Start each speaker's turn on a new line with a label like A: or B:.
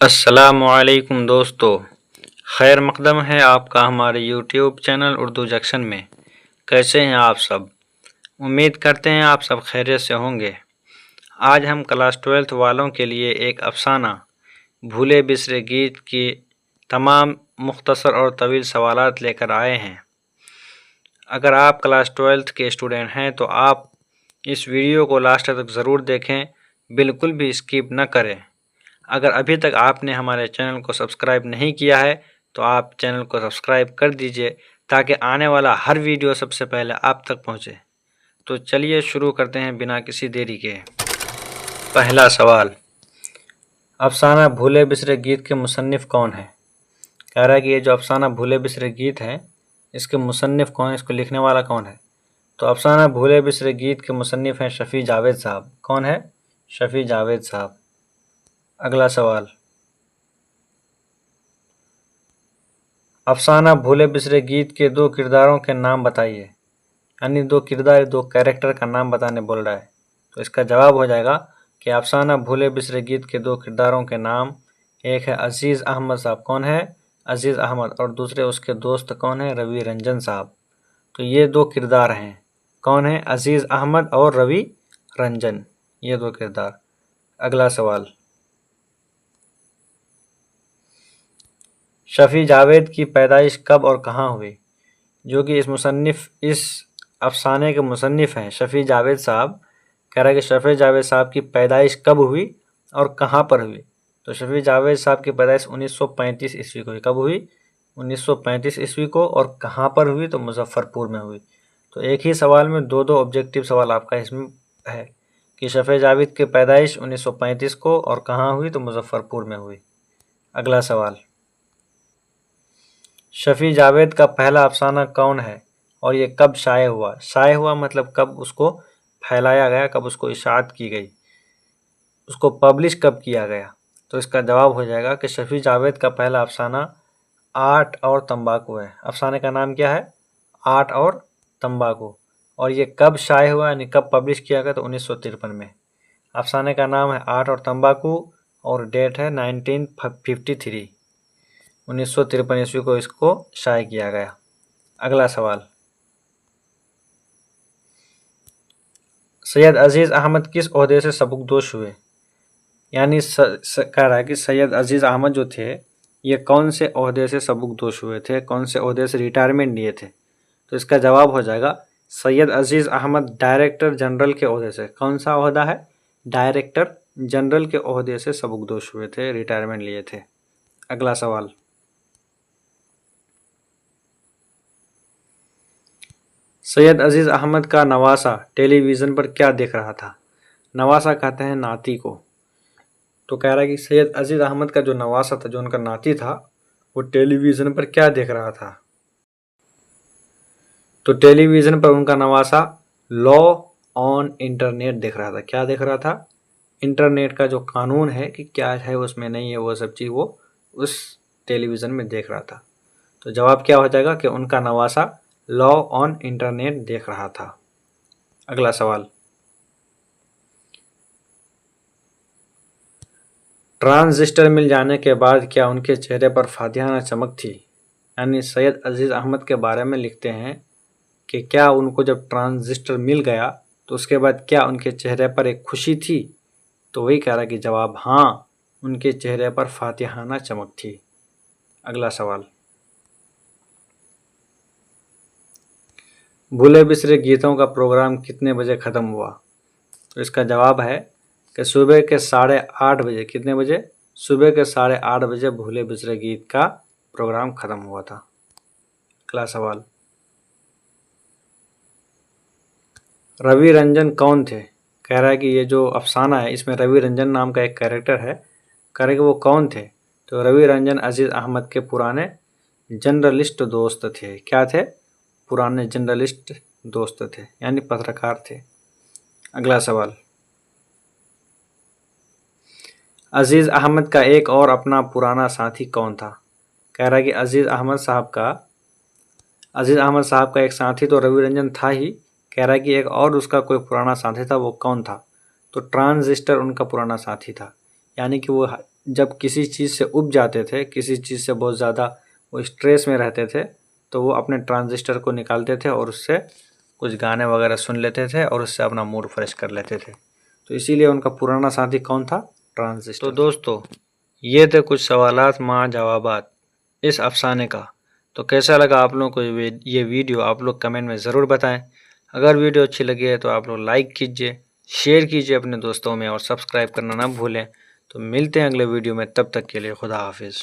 A: अस्सलामुअलैकुम दोस्तों, खैर मकदम है आपका हमारे यूट्यूब चैनल उर्दू जंक्शन में। कैसे हैं आप सब? उम्मीद करते हैं आप सब खैरियत से होंगे। आज हम क्लास 12th वालों के लिए एक अफसाना भूले बिसरे गीत की तमाम मुख्तसर और तवील सवालात लेकर आए हैं। अगर आप क्लास 12th के स्टूडेंट हैं तो आप इस वीडियो को लास्ट तक ज़रूर देखें, बिल्कुल भी स्किप न करें। अगर अभी तक आपने हमारे चैनल को सब्सक्राइब नहीं किया है तो आप चैनल को सब्सक्राइब कर दीजिए ताकि आने वाला हर वीडियो सबसे पहले आप तक पहुंचे। तो चलिए शुरू करते हैं बिना किसी देरी के। पहला सवाल, अफसाना भूले बिसरे गीत के मुसन्निफ़ कौन है? कह रहा है कि ये जो अफसाना भूले बिसरे गीत है इसके मुसन्निफ़ कौन है, इसको लिखने वाला कौन है? तो अफसाना भूले बिसरे गीत के मुसन्निफ़ हैं शफ़ी जावेद साहब। कौन है? शफ़ी जावेद साहब। अगला सवाल, अफसाना भूले बिसरे गीत के दो किरदारों के नाम बताइए। यानी दो किरदार, दो कैरेक्टर का नाम बताने बोल रहा है। तो इसका जवाब हो जाएगा कि अफसाना भूले बिसरे गीत के दो किरदारों के नाम, एक है अजीज़ अहमद साहब। कौन है? अजीज़ अहमद। और दूसरे उसके दोस्त कौन है? रवि रंजन साहब। तो ये दो किरदार हैं। कौन है? अजीज़ अहमद और रवि रंजन, ये दो किरदार। अगला सवाल, शफ़ी जावेद की पैदाइश कब और कहाँ हुई? जो कि इस अफसाने के मुसन्निफ़ हैं शफ़ी जावेद साहब। कह रहा है कि शफ़ी जावेद साहब की पैदाइश कब हुई और कहाँ पर हुई? तो शफ़ी जावेद साहब की पैदाइश 1935 ईस्वी को हुई। कब हुई? 1935 ईस्वी को। और कहाँ पर हुई? तो मुजफ्फरपुर में हुई। तो एक ही सवाल में दो ऑब्जेक्टिव सवाल आपका इसमें है कि शफ़ी जावेद की पैदाइश 1935 को और कहाँ हुई? तो मुजफ्फरपुर में हुई। अगला सवाल, शफ़ी जावेद का पहला अफसाना कौन है और ये कब शाये हुआ? शाये हुआ मतलब कब उसको फैलाया गया, कब उसको इशाअत की गई, उसको पब्लिश कब किया गया? तो इसका जवाब हो जाएगा कि शफ़ी जावेद का पहला अफसाना आट और तंबाकू है। अफसाने का नाम क्या है? आट और तंबाकू। और ये कब शाये हुआ यानी कब पब्लिश किया गया? तो 1953 में। अफसाने का नाम है आट और तंबाकू और डेट है 1953। 1953 ईस्वी को इसको शाये किया गया। अगला सवाल, सैयद अजीज़ अहमद किस ओहदे से सबकदोश हुए? यानी कह रहा है कि सैयद अजीज़ अहमद जो थे ये कौन से ओहदे से सबकदोश हुए थे, कौन से ओहदे से रिटायरमेंट लिए थे? तो इसका जवाब हो जाएगा सैयद अजीज़ अहमद डायरेक्टर जनरल के ओहदे से। कौन सा ओहदा है? डायरेक्टर जनरल के ओहदे से सबकदोश हुए थे, रिटायरमेंट लिए थे। अगला सवाल, सैयद अजीज़ अहमद का नवासा टेलीविज़न पर क्या देख रहा था? नवासा कहते हैं नाती को। तो कह रहा है कि सैयद अजीज़ अहमद का जो नवासा था, जो उनका नाती था, वो टेलीविज़न पर क्या देख रहा था? तो टेलीविज़न पर उनका नवासा लॉ ऑन इंटरनेट देख रहा था। क्या देख रहा था? इंटरनेट का जो कानून है कि क्या है उसमें नहीं है, वो सब चीज़ वो उस टेलीविज़न में देख रहा था। तो जवाब क्या हो जाएगा कि उनका नवासा लॉ ऑन इंटरनेट देख रहा था। अगला सवाल, ट्रांजिस्टर मिल जाने के बाद क्या उनके चेहरे पर फातिहाना चमक थी? यानी सैयद अजीज़ अहमद के बारे में लिखते हैं कि क्या उनको जब ट्रांजिस्टर मिल गया तो उसके बाद क्या उनके चेहरे पर एक खुशी थी? तो वही कह रहा है कि जवाब हाँ, उनके चेहरे पर फातिहाना चमक थी। अगला सवाल, भूले बिसरे गीतों का प्रोग्राम कितने बजे ख़त्म हुआ? तो इसका जवाब है कि सुबह के 8:30 बजे। कितने बजे? सुबह के 8:30 बजे भूले बिसरे गीत का प्रोग्राम ख़त्म हुआ था। अगला सवाल, रवि रंजन कौन थे? कह रहा है कि ये जो अफसाना है इसमें रवि रंजन नाम का एक कैरेक्टर है। कह रहे कि वो कौन थे? तो रवि रंजन अजीज़ अहमद के पुराने जर्नलिस्ट दोस्त थे। क्या थे? पुराने जर्नलिस्ट दोस्त थे, यानी पत्रकार थे। अगला सवाल, अजीज़ अहमद का एक और अपना पुराना साथी कौन था? कह रहा है कि अजीज़ अहमद साहब का एक साथी तो रवि रंजन था ही। कह रहा है कि एक और उसका कोई पुराना साथी था, वो कौन था? तो ट्रांजिस्टर उनका पुराना साथी था। यानी कि वो जब किसी चीज़ से उब जाते थे, किसी चीज़ से बहुत ज़्यादा वो स्ट्रेस में रहते थे, तो वो अपने ट्रांजिस्टर को निकालते थे और उससे कुछ गाने वगैरह सुन लेते थे और उससे अपना मूड फ्रेश कर लेते थे। तो इसीलिए उनका पुराना साथी कौन था? ट्रांजिस्टर। तो दोस्तों, ये थे कुछ सवालात माँ जवाबात इस अफसाने का। तो कैसा लगा आप लोगों को ये वीडियो, आप लोग कमेंट में ज़रूर बताएं। अगर वीडियो अच्छी लगी है तो आप लोग लाइक कीजिए, शेयर कीजिए अपने दोस्तों में और सब्सक्राइब करना ना भूलें। तो मिलते हैं अगले वीडियो में, तब तक के लिए खुदा हाफिज़।